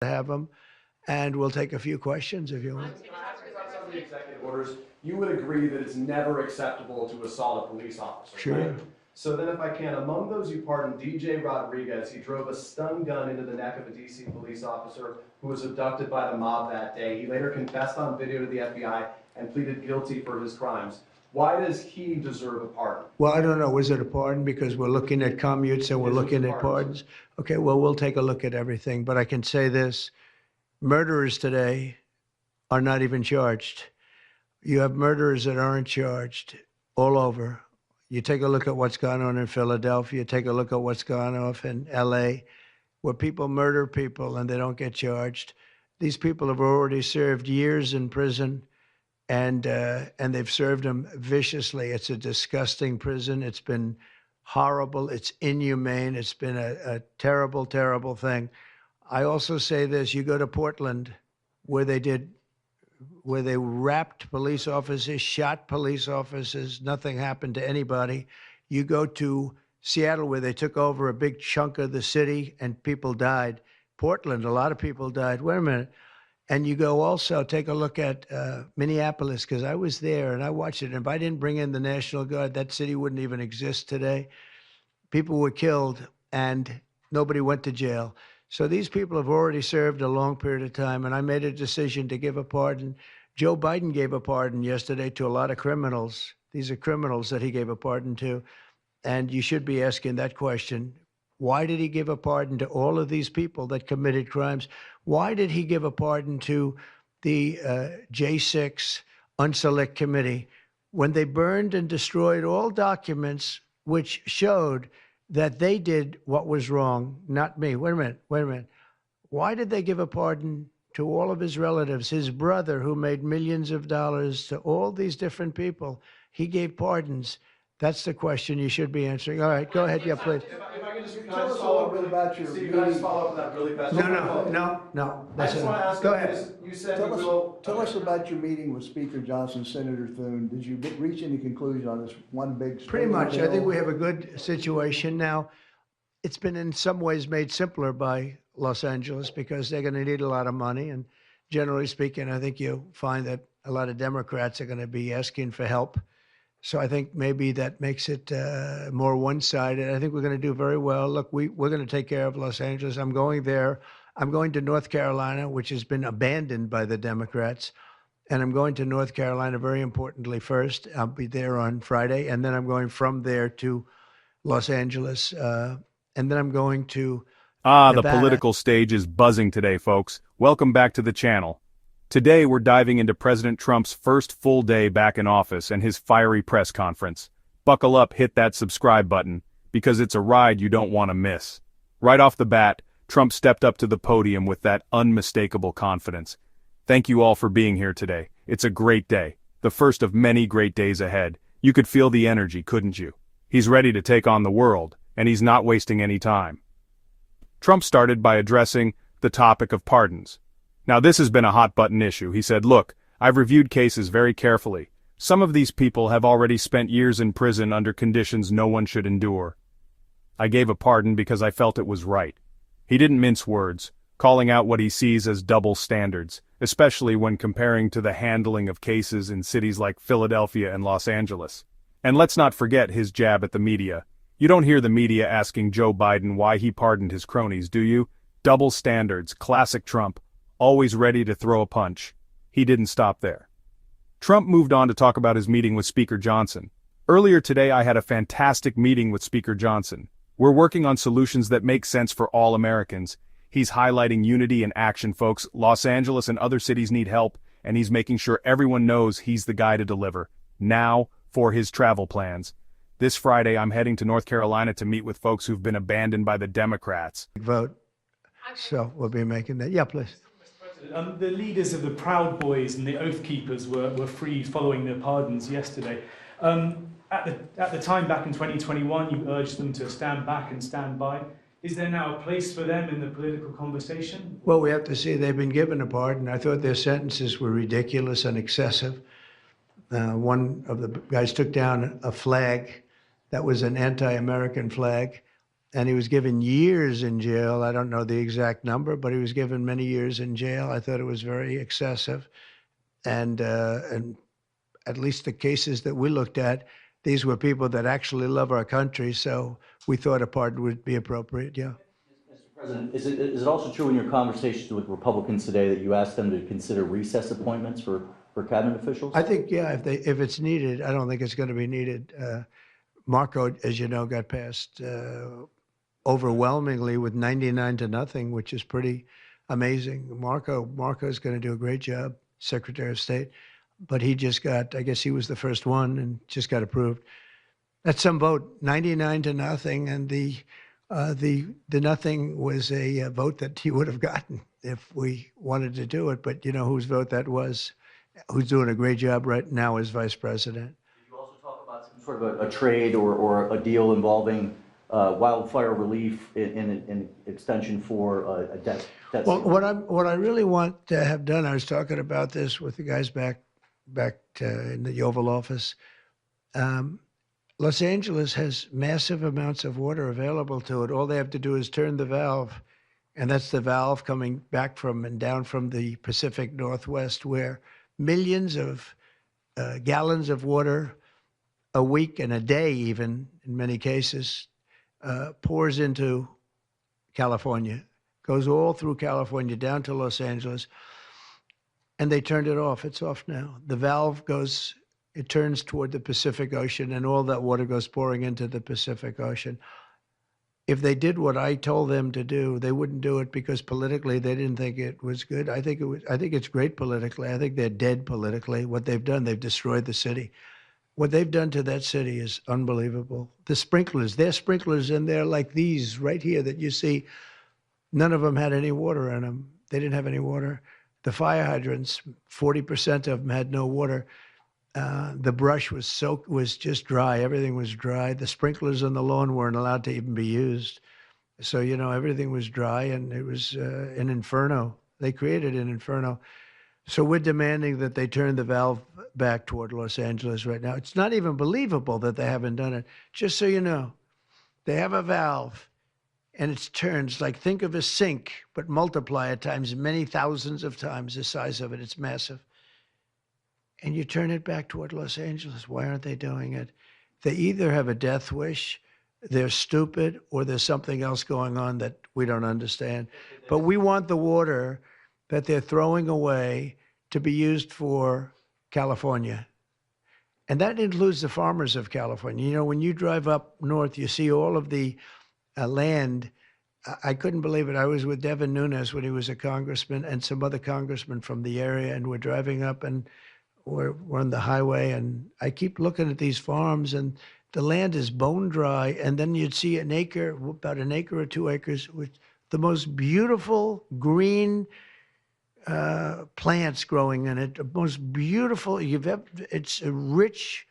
to have them, and we'll take a few questions if you want. Some of the executive orders, you would agree that it's never acceptable to assault a police officer, Sure. right? So then if I can, among those you pardoned, DJ Rodriguez, he drove a stun gun into the neck of a DC police officer who was abducted by the mob that day. He later confessed on video to the FBI and pleaded guilty for his crimes. Why does he deserve a pardon? Well, I don't know. Was it a pardon? Because we're looking at commutes and we're looking at pardons. Okay, well, we'll take a look at everything. But I can say this, murderers today are not even charged. You have murderers that aren't charged all over. You take a look at what's gone on in Philadelphia, take a look at what's gone on in LA, where people murder people and they don't get charged. These people have already served years in prison, and they've served them viciously. It's a disgusting prison. It's been horrible. It's inhumane. It's been a terrible, terrible thing. I also say this, you go to Portland, where they wrapped police officers, shot police officers, nothing happened to anybody. You go to Seattle, where they took over a big chunk of the city and people died. Portland, a lot of people died. Wait a minute. And you go also, take a look at Minneapolis, because I was there and I watched it. And if I didn't bring in the National Guard, that city wouldn't even exist today. People were killed and nobody went to jail. So these people have already served a long period of time, and I made a decision to give a pardon. Joe Biden gave a pardon yesterday to a lot of criminals. These are criminals that he gave a pardon to. And you should be asking that question. Why did he give a pardon to all of these people that committed crimes? Why did he give a pardon to the J6 Unselect Committee when they burned and destroyed all documents which showed that they did what was wrong, not me? Wait a minute. Why did they give a pardon to all of his relatives, his brother who made millions of dollars, to all these different people? He gave pardons. That's the question you should be answering. All right, go ahead. Yeah, please. If I can just Tell us a little bit about your Steve, can I just meeting. follow up with that really fast? No. I just want to ask Go you, ahead. you said Tell you us, will. tell us about your meeting with Speaker Johnson, Senator Thune. Did you reach any conclusion on this one big? Pretty much. I think bill? we have a good situation now. It's been in some ways made simpler by Los Angeles because they're going to need a lot of money. And generally speaking, I think you'll find that a lot of Democrats are going to be asking for help. So I think maybe that makes it more one-sided. I think we're going to do very well. Look, we're going to take care of Los Angeles. I'm going there. I'm going to North Carolina, which has been abandoned by the Democrats. And I'm going to North Carolina, very importantly, first. I'll be there on Friday. And then I'm going from there to Los Angeles. And then I'm going to The Nevada. political stage is buzzing today, folks. Welcome back to the channel. Today we're diving into President Trump's first full day back in office and his fiery press conference. Buckle up, hit that subscribe button, because it's a ride you don't want to miss. Right off the bat, Trump stepped up to the podium with that unmistakable confidence. Thank you all for being here today. It's a great day, the first of many great days ahead. You could feel the energy, couldn't you? He's ready to take on the world, and he's not wasting any time. Trump started by addressing the topic of pardons. Now this has been a hot-button issue. He said, look, I've reviewed cases very carefully. Some of these people have already spent years in prison under conditions no one should endure. I gave a pardon because I felt it was right. He didn't mince words, calling out what he sees as double standards, especially when comparing to the handling of cases in cities like Philadelphia and Los Angeles. And let's not forget his jab at the media. You don't hear the media asking Joe Biden why he pardoned his cronies, do you? Double standards, classic Trump. Always ready to throw a punch. He didn't stop there. Trump moved on to talk about his meeting with Speaker Johnson. Earlier today I had a fantastic meeting with Speaker Johnson. We're working on solutions that make sense for all Americans. He's highlighting unity and action, folks. Los Angeles and other cities need help, and he's making sure everyone knows he's the guy to deliver. Now, for his travel plans. This Friday I'm heading to North Carolina to meet with folks who've been abandoned by the Democrats. vote. So we'll be making that. Yeah, please. The leaders of the Proud Boys and the Oath Keepers were freed following their pardons yesterday. At the time back in 2021, you urged them to stand back and stand by. Is there now a place for them in the political conversation? Well, we have to see. They've been given a pardon. I thought their sentences were ridiculous and excessive. One of the guys took down a flag that was an anti-American flag. and he was given years in jail. I don't know the exact number, but he was given many years in jail. I thought it was very excessive. And at least the cases that we looked at, these were people that actually love our country. So we thought a pardon would be appropriate. Yeah. Mr. President, is it also true in your conversations with Republicans today that you asked them to consider recess appointments for cabinet officials? I think, yeah, if it's needed, I don't think it's going to be needed. Marco, as you know, got passed overwhelmingly with 99-0, which is pretty amazing. Marco's going to do a great job, Secretary of State, but he just got, I guess he was the first one and just got approved. That's some vote, 99-0, and the nothing was a vote that he would have gotten if we wanted to do it. But you know whose vote that was? Who's doing a great job right now as vice president. Did you also talk about some sort of a trade or a deal involving wildfire relief in extension for a debt? Well, what I really want to have done, I was talking about this with the guys back in the Oval Office. Los Angeles has massive amounts of water available to it. All they have to do is turn the valve, and that's the valve coming back from and down from the Pacific Northwest, where millions of gallons of water a week and a day, even in many cases, pours into California, goes all through California down to Los Angeles, and they turned it off. It's off now. The valve goes, it turns toward the Pacific Ocean, and all that water goes pouring into the Pacific Ocean. If they did what I told them to do, they wouldn't do it because politically they didn't think it was good. I think it's great politically. I think they're dead politically. What they've done, they've destroyed the city. What they've done to that city is unbelievable. The sprinklers, their sprinklers in there like these right here that you see, none of them had any water in them. They didn't have any water. The fire hydrants, 40% of them had no water. The brush was just dry. Everything was dry. The sprinklers on the lawn weren't allowed to even be used. So, you know, everything was dry, and it was an inferno. They created an inferno. So we're demanding that they turn the valve back toward Los Angeles right now. It's not even believable that they haven't done it. Just so you know, they have a valve, and it turns like, think of a sink, but multiply it times many thousands of times the size of it. It's massive. And you turn it back toward Los Angeles. Why aren't they doing it? They either have a death wish, they're stupid, or there's something else going on that we don't understand. But we want the water that they're throwing away to be used for California. And that includes the farmers of California. You know, when you drive up north, you see all of the land. I couldn't believe it. I was with Devin Nunes when he was a congressman and some other congressmen from the area, and we're driving up and we're on the highway, and I keep looking at these farms, and the land is bone dry, and then you'd see an acre, about an acre or 2 acres, with the most beautiful green plants growing in it, the most beautiful you've ever. It's rich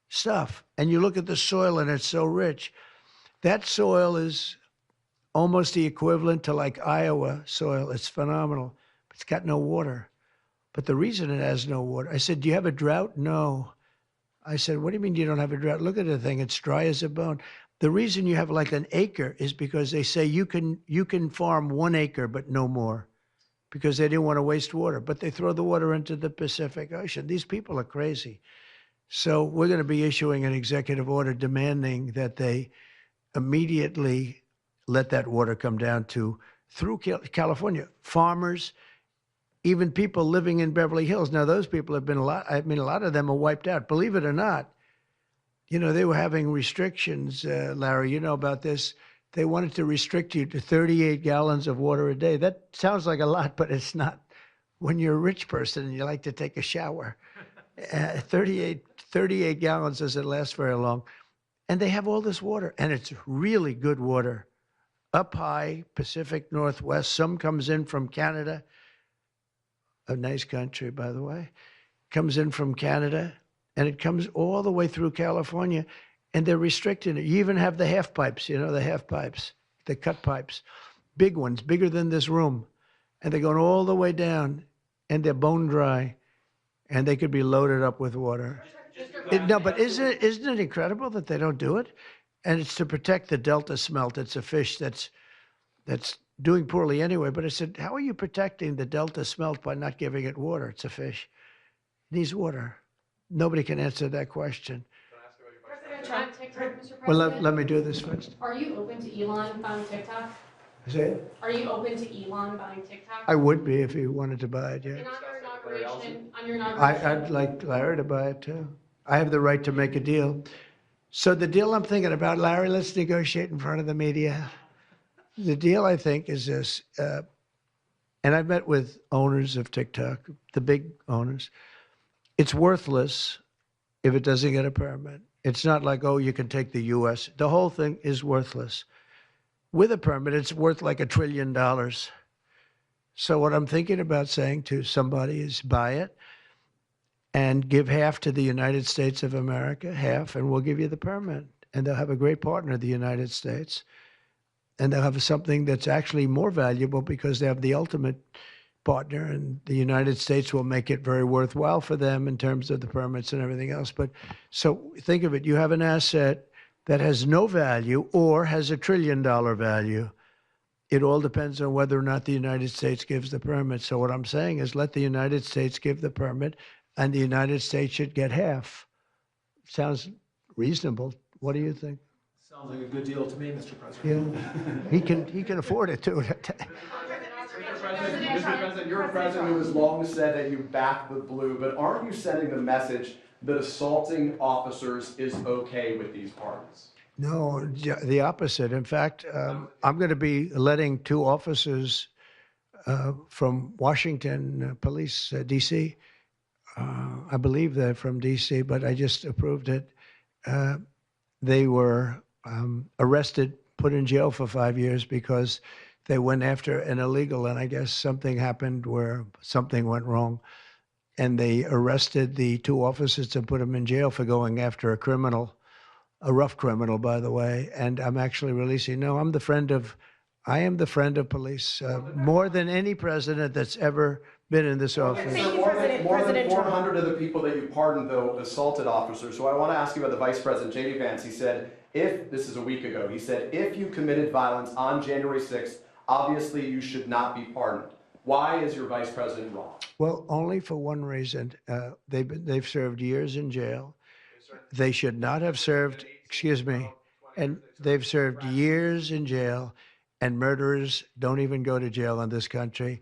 stuff, and you look at the soil, and it's so rich. That soil is almost the equivalent to like Iowa soil. It's phenomenal. It's got no water. But the reason it has no water, I said, do you have a drought? No. I said, what do you mean you don't have a drought? Look at the thing. It's dry as a bone. The reason you have like an acre is because they say you can farm 1 acre, but no more, because they didn't want to waste water. But they throw the water into the Pacific Ocean. These people are crazy. So we're going to be issuing an executive order demanding that they immediately let that water come down through California. Farmers, even people living in Beverly Hills. Now, those people have been a lot of them are wiped out. Believe it or not, you know, they were having restrictions, Larry, you know about this. They wanted to restrict you to 38 gallons of water a day. That sounds like a lot, but it's not. When you're a rich person and you like to take a shower, 38 gallons doesn't last very long. And they have all this water, and it's really good water. Up high, Pacific Northwest, some comes in from Canada. A nice country, by the way, comes in from Canada, and it comes all the way through California, and they're restricting it. You even have the half pipes, you know, the half pipes, the cut pipes, big ones, bigger than this room, and they're going all the way down, and they're bone dry, and they could be loaded up with water. No, but isn't it incredible that they don't do it? and it's to protect the Delta smelt. It's a fish that's doing poorly anyway. But I said, how are you protecting the Delta smelt by not giving it water? It's a fish. It needs water. Nobody can answer that question. President Trump, Mr. President. Well, let me do this first. Are you open to Elon buying TikTok? Say it. Are you open to Elon buying TikTok? I would be if he wanted to buy it, yeah. And on your inauguration, I'd like Larry to buy it too. I have the right to make a deal. So the deal I'm thinking about, Larry, let's negotiate in front of the media. The deal I think is this, and I've met with owners of TikTok, the big owners. It's worthless if it doesn't get a permit. It's not like, oh, you can take the U.S. The whole thing is worthless. With a permit, it's worth like $1 trillion. So what I'm thinking about saying to somebody is buy it and give half to the United States of America, half, and we'll give you the permit. And they'll have a great partner, the United States. And they'll have something that's actually more valuable because they have the ultimate partner, and the United States will make it very worthwhile for them in terms of the permits and everything else. But so think of it, you have an asset that has no value or has $1 trillion value. It all depends on whether or not the United States gives the permit. So what I'm saying is let the United States give the permit and the United States should get half. Sounds reasonable. What do you think? Sounds like a good deal to me, Mr. President. Yeah, he can afford it too. Mr. President, you're a president who has long said that you back the blue, but aren't you sending the message that assaulting officers is okay with these pardons? No, the opposite. In fact, I'm going to be letting 2 officers from Washington Police, D.C. I believe they're from D.C., but I just approved it. They were arrested, put in jail for 5 years because they went after an illegal, and I guess something happened where something went wrong. And they arrested the 2 officers and put them in jail for going after a criminal, a rough criminal, by the way. And I'm actually releasing. No, I am the friend of police, more than any president that's ever been in this office. Thank you, More than President Trump. 400 of the people that you pardoned, though, assaulted officers. So I want to ask you about the Vice President, J.D. Vance. He said, this is a week ago, he said, if you committed violence on January 6th, obviously you should not be pardoned. Why is your Vice President wrong? Well, only for one reason. They've served years in jail. They should not have served, excuse me, and they've served years in jail, and murderers don't even go to jail in this country.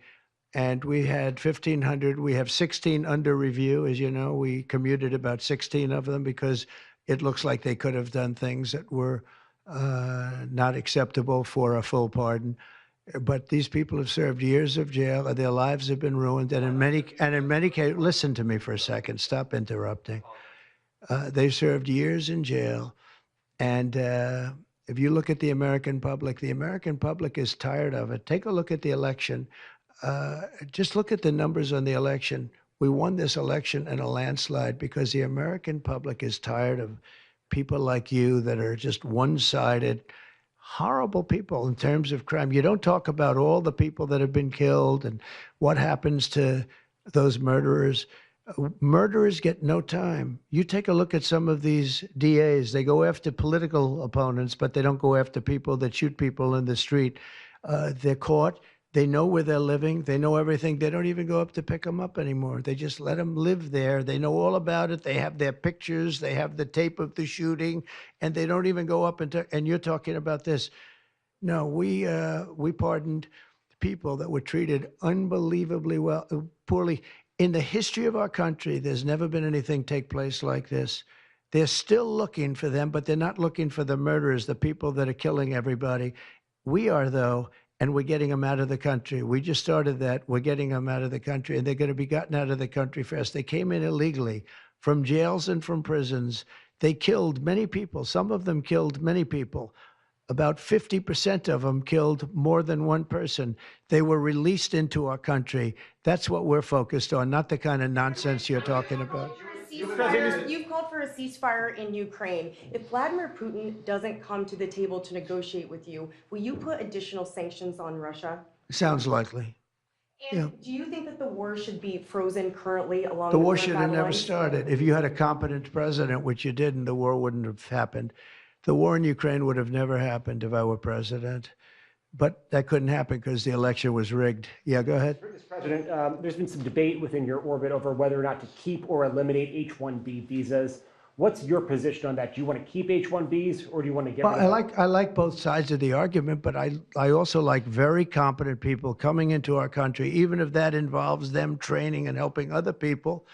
And we had 1,500. We have 16 under review. As you know, we commuted about 16 of them because it looks like they could have done things that were not acceptable for a full pardon. But these people have served years of jail, and their lives have been ruined. And in many cases, listen to me for a second. Stop interrupting. They've served years in jail, and if you look at the American public is tired of it. Take a look at the election. Just look at the numbers on the election. We won this election in a landslide because the American public is tired of people like you that are just one-sided, horrible people in terms of crime. You don't talk about all the people that have been killed and what happens to those murderers. Murderers get no time. You take a look at some of these DAs. They go after political opponents, but they don't go after people that shoot people in the street. They're caught. They know where they're living. They know everything. They don't even go up to pick them up anymore. They just let them live there. They know all about it. They have their pictures. They have the tape of the shooting, and they don't even go up and you're talking about this. No, we pardoned people that were treated unbelievably poorly. In the history of our country, there's never been anything take place like this. They're still looking for them, but they're not looking for the murderers, the people that are killing everybody. We are, though, and we're getting them out of the country. We just started that. We're getting them out of the country, and they're going to be gotten out of the country fast. They came in illegally from jails and from prisons. They killed many people. Some of them killed many people. About 50% of them killed more than one person. They were released into our country. That's what we're focused on, not the kind of nonsense you're talking about. You've called for a ceasefire in Ukraine. If Vladimir Putin doesn't come to the table to negotiate with you, will you put additional sanctions on Russia? Sounds likely. And do you think that the war should be frozen currently along The the war front should have battle never lines? started. If you had a competent president, which you didn't, the war wouldn't have happened. The war in Ukraine would have never happened if I were president, but that couldn't happen because the election was rigged. Yeah, go ahead. Mr. President, there's been some debate within your orbit over whether or not to keep or eliminate H-1B visas. What's your position on that? Do you want to keep H-1Bs or do you want to get Well, rid of them? I like both sides of the argument, but I also like very competent people coming into our country, even if that involves them training and helping other people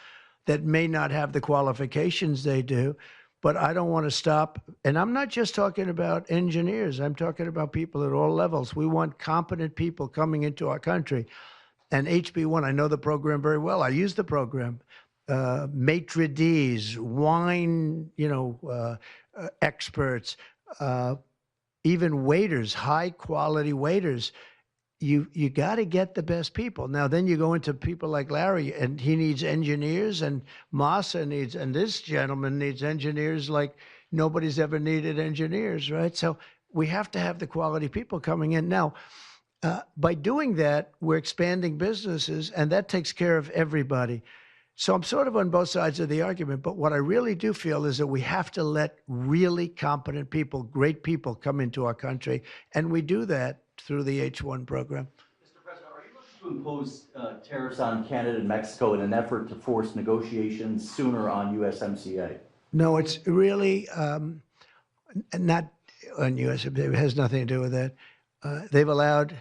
that may not have the qualifications they do. But I don't want to stop. And I'm not just talking about engineers. I'm talking about people at all levels. We want competent people coming into our country. And HB1, I know the program very well. I use the program. Maitre d's, wine, experts, even waiters, high quality waiters. You got to get the best people. Now, then you go into people like Larry, and he needs engineers, and Massa needs, and this gentleman needs engineers like nobody's ever needed engineers, right? So we have to have the quality people coming in. Now, by doing that, we're expanding businesses, and that takes care of everybody. So I'm sort of on both sides of the argument, but what I really do feel is that we have to let really competent people, great people come into our country, and we do that through the H-1 program. Mr. President, are you looking to impose tariffs on Canada and Mexico in an effort to force negotiations sooner on USMCA? No, it's really not on USMCA. It has nothing to do with that. They've allowed,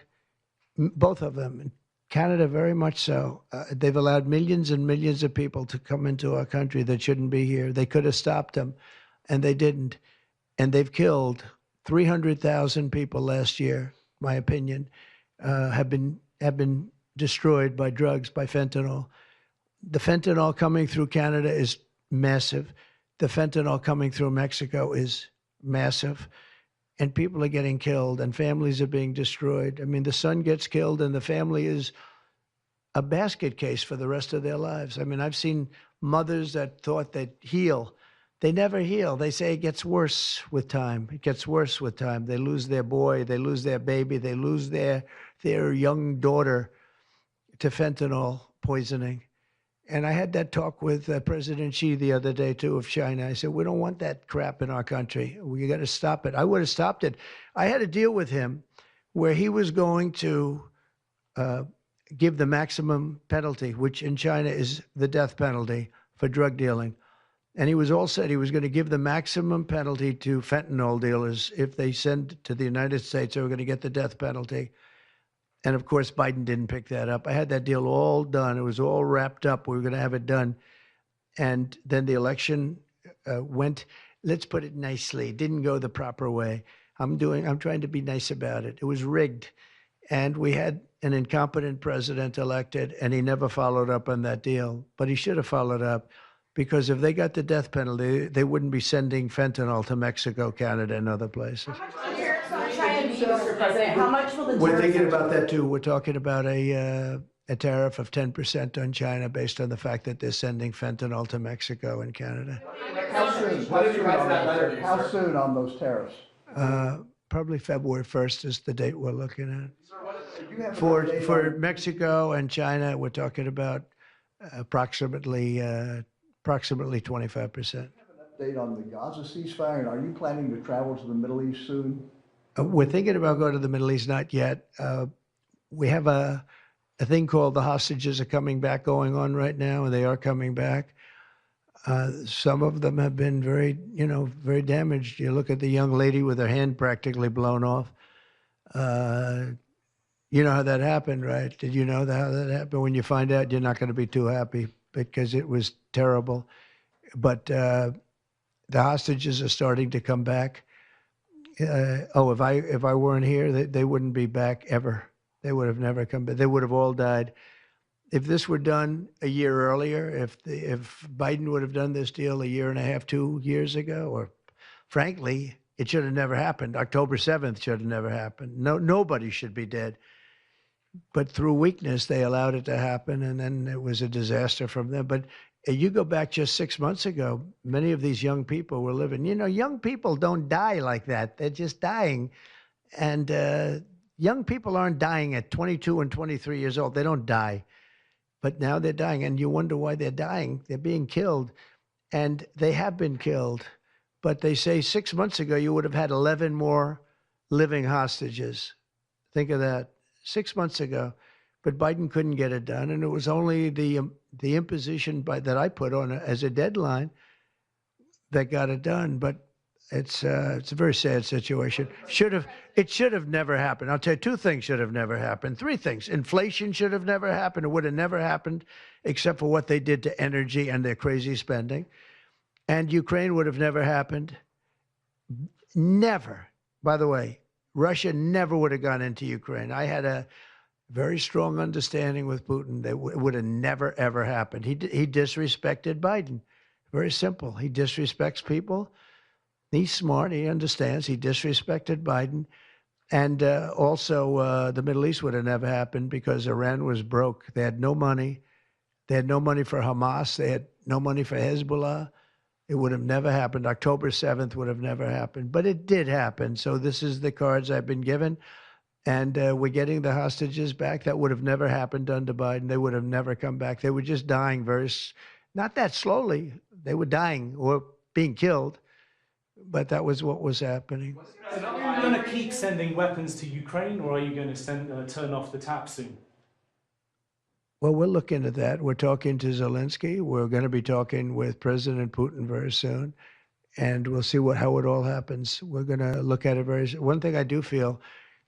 both of them, Canada very much so. They've allowed millions and millions of people to come into our country that shouldn't be here. They could have stopped them, and they didn't. And they've killed 300,000 people last year, my opinion, have been destroyed by drugs, by fentanyl. The fentanyl coming through Canada is massive. The fentanyl coming through Mexico is massive. And people are getting killed, and families are being destroyed. I mean, the son gets killed, and the family is a basket case for the rest of their lives. I mean, I've seen mothers that thought they'd heal. They never heal. They say it gets worse with time. It gets worse with time. They lose their boy. They lose their baby. They lose their young daughter to fentanyl poisoning. And I had that talk with President Xi the other day, too, of China. I said, we don't want that crap in our country. We got to stop it. I would have stopped it. I had a deal with him where he was going to give the maximum penalty, which in China is the death penalty for drug dealing. And he was all set. He was going to give the maximum penalty to fentanyl dealers. If they send to the United States, they were going to get the death penalty. And of course, Biden didn't pick that up. I had that deal all done. It was all wrapped up. We were going to have it done. And then the election went, let's put it nicely, didn't go the proper way. I'm trying to be nice about it. It was rigged. And we had an incompetent president elected, and he never followed up on that deal. But he should have followed up, because if they got the death penalty, they wouldn't be sending fentanyl to Mexico, Canada, and other places. Mr. President, how much will the We're tariffs thinking about that too. We're talking about a tariff of 10% on China based on the fact that they're sending fentanyl to Mexico and Canada. How soon? What did you write that letter to, How sir? soon on those tariffs? Probably February 1st is the date we're looking at. Do you have an For update on- Mexico and China, we're talking about approximately 25%. Update on the Gaza ceasefire, and are you planning to travel to the Middle East soon? We're thinking about going to the Middle East, not yet. We have a thing called the hostages are coming back going on right now, and they are coming back. Some of them have been very damaged. You look at the young lady with her hand practically blown off. You know how that happened, right? Did you know how that happened? When you find out, you're not going to be too happy because it was terrible. But the hostages are starting to come back. If I weren't here, they wouldn't be back ever. They would have never come back. They would have all died. If this were done a year earlier, if Biden would have done this deal a year and a half, 2 years ago, or frankly, it should have never happened. October 7th should have never happened. Nobody should be dead. But through weakness, they allowed it to happen, and then it was a disaster from them. But you go back just 6 months ago, many of these young people were living. Young people don't die like that. They're just dying. And young people aren't dying at 22 and 23 years old. They don't die. But now they're dying, and you wonder why they're dying. They're being killed, and they have been killed But they say 6 months ago you would have had 11 more living hostages. Think of that. 6 months ago. But Biden couldn't get it done, and it was only the imposition that I put on as a deadline that got it done. But it's a very sad situation. It should have never happened. I'll tell you, 2 things should have never happened. 3 things. Inflation should have never happened. It would have never happened, except for what they did to energy and their crazy spending. And Ukraine would have never happened. Never. By the way, Russia never would have gone into Ukraine. I had a very strong understanding with Putin that it would have never, ever happened. He disrespected Biden. Very simple. He disrespects people. He's smart. He understands. He disrespected Biden. And also, the Middle East would have never happened because Iran was broke. They had no money. They had no money for Hamas. They had no money for Hezbollah. It would have never happened. October 7th would have never happened. But it did happen. So this is the cards I've been given. And we're getting the hostages back. That would have never happened under Biden. They would have never come back. They were just dying not that slowly. They were dying or being killed. But that was what was happening. So are you going to keep sending weapons to Ukraine, or are you going to turn off the tap soon? Well, we're looking at that. We're talking to Zelensky. We're going to be talking with President Putin very soon. And we'll see how it all happens. We're going to look at it very soon. One thing I do feel,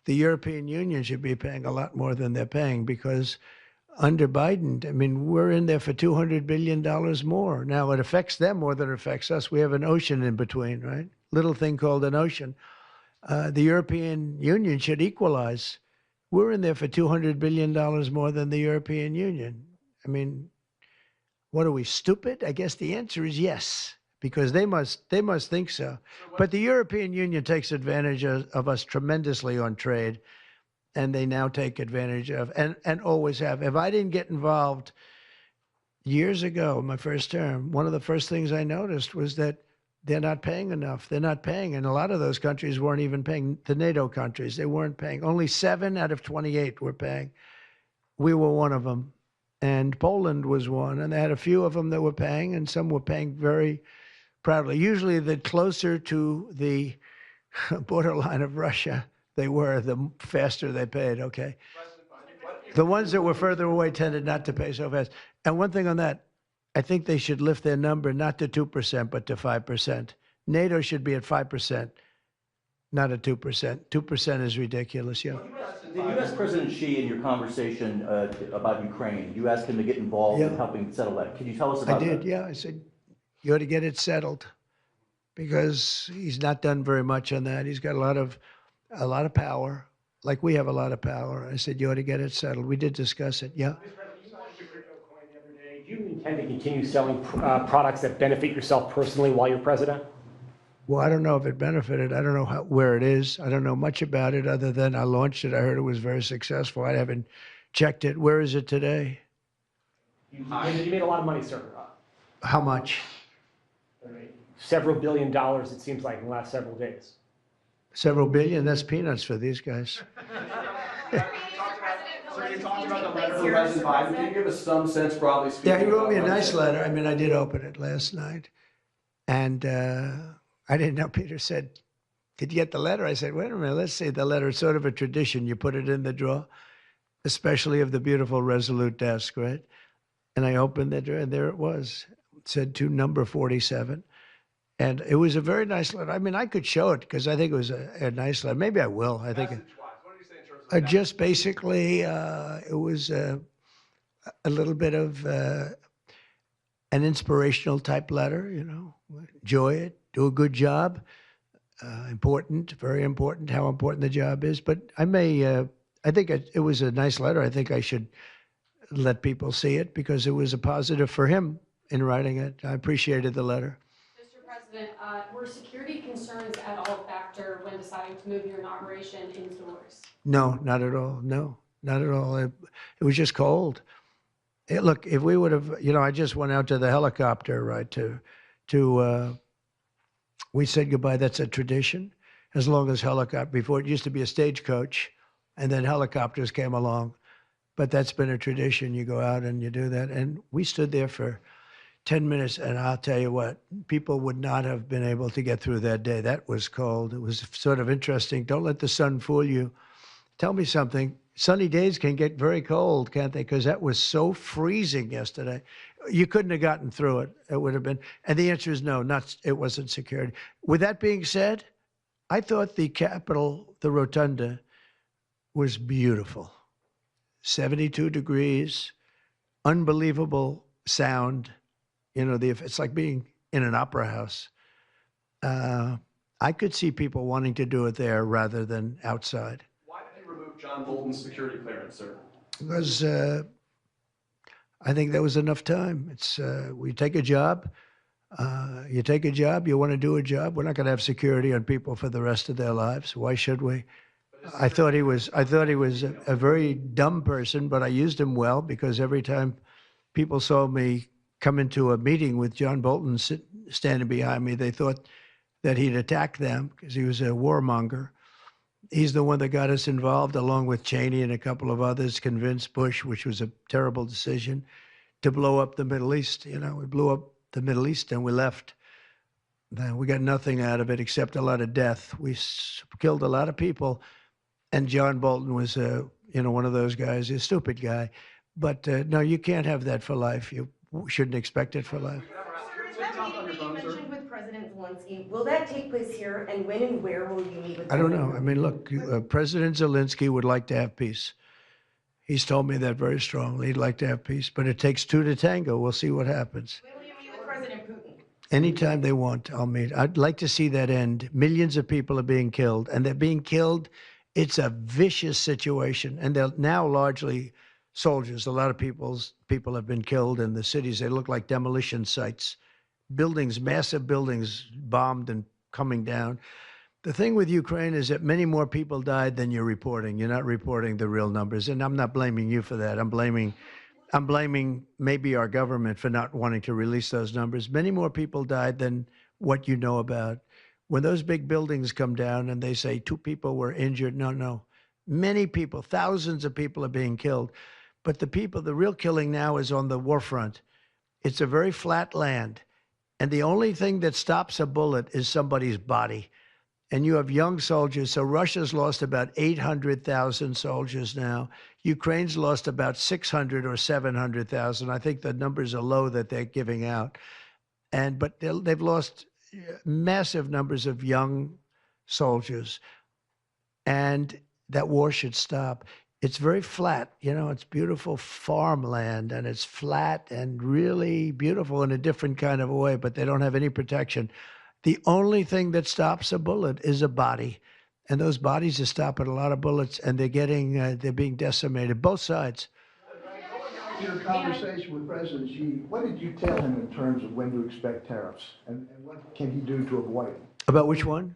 the European Union should be paying a lot more than they're paying because under Biden, I mean, we're in there for $200 billion more. Now, it affects them more than it affects us. We have an ocean in between, right? Little thing called an ocean. The European Union should equalize. We're in there for $200 billion more than the European Union. I mean, what are we, stupid? I guess the answer is yes, because they must think so. But the European Union takes advantage of us tremendously on trade, and they now take advantage of, and always have. If I didn't get involved years ago, my first term, one of the first things I noticed was that they're not paying enough. They're not paying. And a lot of those countries weren't even paying. The NATO countries, they weren't paying. Only 7 out of 28 were paying. We were one of them. And Poland was one. And they had a few of them that were paying, and some were paying very proudly. Usually the closer to the borderline of Russia they were, the faster they paid, okay? The ones that were further away tended not to pay so fast. And one thing on that, I think they should lift their number not to 2%, but to 5%. NATO should be at 5%, not at 2%. 2% is ridiculous, yeah. Did you ask President Xi in your conversation about Ukraine, you asked him to get involved in helping settle that? Can you tell us about that? I did, yeah. I said, you ought to get it settled because he's not done very much on that. He's got a lot of power, like we have a lot of power. I said, you ought to get it settled. We did discuss it, yeah. Do you intend to continue selling products that benefit yourself personally while you're president? Well, I don't know if it benefited. I don't know where it is. I don't know much about it other than I launched it. I heard it was very successful. I haven't checked it. Where is it today? You made a lot of money, sir. How much? Several $1 billion, it seems like, in the last several days. Several billion? That's peanuts for these guys. So you talked about the letter from President Biden. Can you give us some sense, broadly speaking? Yeah, he wrote me a nice letter. I mean, I did open it last night. And I didn't know. Peter said, did you get the letter? I said, wait a minute, let's see the letter. It's sort of a tradition. You put it in the drawer, especially of the beautiful Resolute desk, right? And I opened the drawer, and there it was. It said to number 47. And it was a very nice letter. I mean, I could show it because I think it was a nice letter. Maybe I will. I think just basically, it was a little bit of an inspirational type letter, you know, enjoy it, do a good job, important, very important, how important the job is. But I think it was a nice letter. I think I should let people see it because it was a positive for him in writing it. I appreciated the letter. Mr. President, were security concerns at all a factor when deciding to move your inauguration indoors? No, not at all. No, not at all. It was just cold. Look, if we would have, you know, I just went out to the helicopter, right, we said goodbye. That's a tradition. As long as before it used to be a stagecoach, and then helicopters came along. But that's been a tradition. You go out and you do that. And we stood there for 10 minutes, and I'll tell you what, people would not have been able to get through that day. That was cold. It was sort of interesting. Don't let the sun fool you. Tell me something. Sunny days can get very cold, can't they? Because that was so freezing yesterday. You couldn't have gotten through it. It would have been. And the answer is no, it wasn't security. With that being said, I thought the Capitol, the Rotunda, was beautiful. 72 degrees, unbelievable sound. You know, it's like being in an opera house. I could see people wanting to do it there rather than outside. Why did you remove John Bolton's security clearance, sir? Because I think there was enough time. It's we take a job. You take a job. You want to do a job. We're not going to have security on people for the rest of their lives. Why should we? I thought he was a very dumb person, but I used him well because every time people saw me come into a meeting with John Bolton standing behind me, they thought that he'd attack them because he was a warmonger. He's the one that got us involved, along with Cheney and a couple of others, convinced Bush, which was a terrible decision, to blow up the Middle East. You know, we blew up the Middle East and we left. Then we got nothing out of it except a lot of death. We killed a lot of people, and John Bolton was, one of those guys, a stupid guy. But no, you can't have that for life. You shouldn't expect it for life. You mentioned with President Zelensky, will that take place here, and when and where will you meet with? I don't know. I mean, look, President Zelensky would like to have peace. He's told me that very strongly. He'd like to have peace, but it takes two to tango. We'll see what happens. When will you meet with President Putin? Anytime they want, I'll meet. I'd like to see that end. Millions of people are being killed, and they're being killed. It's a vicious situation, and they're now largely soldiers. A lot of people have been killed in the cities. They look like demolition sites. Buildings, massive buildings bombed and coming down. The thing with Ukraine is that many more people died than you're reporting. You're not reporting the real numbers, and I'm not blaming you for that. I'm blaming maybe our government for not wanting to release those numbers. Many more people died than what you know about. When those big buildings come down and they say 2 people were injured, no. Many people, thousands of people are being killed. But the real killing now is on the war front. It's a very flat land. And the only thing that stops a bullet is somebody's body. And you have young soldiers. So Russia's lost about 800,000 soldiers now. Ukraine's lost about 600 or 700,000. I think the numbers are low that they're giving out. But they've lost massive numbers of young soldiers. And that war should stop. It's very flat, it's beautiful farmland, and it's flat and really beautiful in a different kind of a way, but they don't have any protection. The only thing that stops a bullet is a body, and those bodies are stopping a lot of bullets, and they're being decimated, both sides. Your conversation with President Xi, what did you tell him in terms of when to expect tariffs, and what can he do to avoid them? About which one?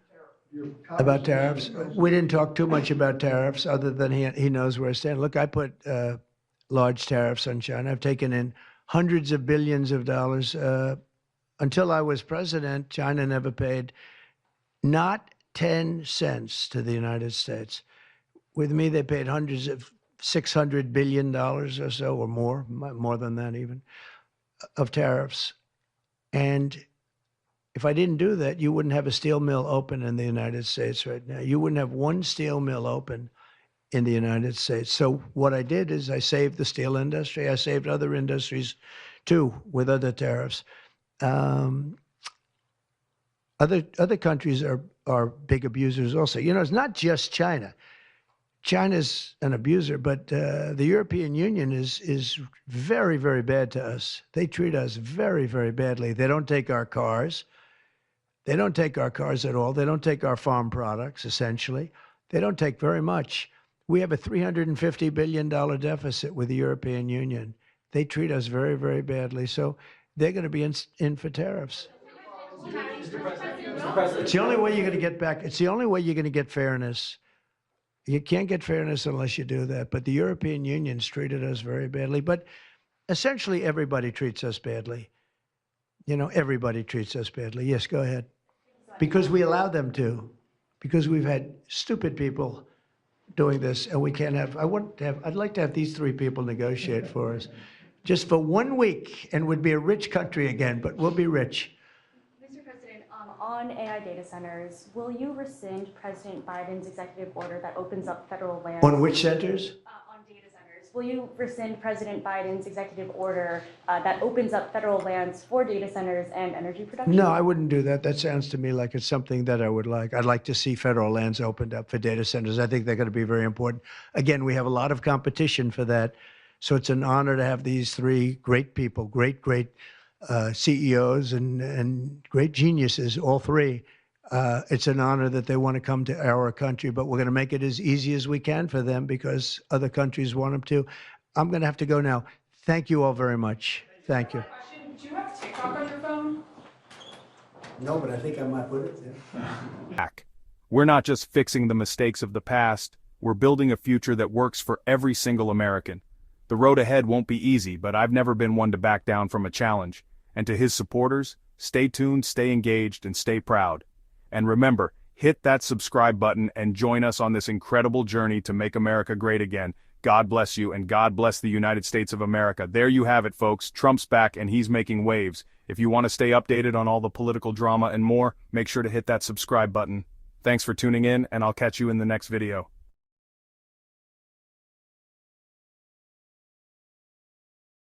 About tariffs? We didn't talk too much about tariffs, other than he knows where I stand. Look, I put large tariffs on China. I've taken in hundreds of billions of dollars. Until I was president, China never paid not 10 cents to the United States. With me, they paid hundreds of $600 billion or so, or more than that even, of tariffs. And if I didn't do that, you wouldn't have a steel mill open in the United States right now. You wouldn't have one steel mill open in the United States. So what I did is I saved the steel industry. I saved other industries too with other tariffs. Other countries are big abusers also. It's not just China. China's an abuser, but the European Union is very, very bad to us. They treat us very, very badly. They don't take our cars. They don't take our cars at all. They don't take our farm products, essentially. They don't take very much. We have a $350 billion deficit with the European Union. They treat us very, very badly. So they're going to be in for tariffs. It's the only way you're going to get back. It's the only way you're going to get fairness. You can't get fairness unless you do that. But the European Union's treated us very badly. But essentially, everybody treats us badly. Everybody treats us badly. Yes, go ahead. Because we allow them to. Because we've had stupid people doing this, and we can't have. I'd like to have these 3 people negotiate for us. just for 1 week, and would be a rich country again, but we'll be rich. Mr. President, on AI data centers, will you rescind President Biden's executive order that opens up federal lands? On which centers? On data centers. Will you rescind President Biden's executive order that opens up federal lands for data centers and energy production? No, I wouldn't do that. That sounds to me like it's something that I would like. I'd like to see federal lands opened up for data centers. I think they're going to be very important. Again, we have a lot of competition for that. So it's an honor to have these three great people, great CEOs and great geniuses, all three. It's an honor that they want to come to our country, but we're going to make it as easy as we can for them because other countries want them to. I'm going to have to go now. Thank you all very much. Thank you. Do you have TikTok on your phone? No, but I think I might put it there. Back. We're not just fixing the mistakes of the past, we're building a future that works for every single American. The road ahead won't be easy, but I've never been one to back down from a challenge. And to his supporters, stay tuned, stay engaged, and stay proud. And remember, hit that subscribe button and join us on this incredible journey to make America great again. God bless you, and God bless the United States of America. There you have it, folks. Trump's back, and he's making waves. If you want to stay updated on all the political drama and more, make sure to hit that subscribe button. Thanks for tuning in, and I'll catch you in the next video.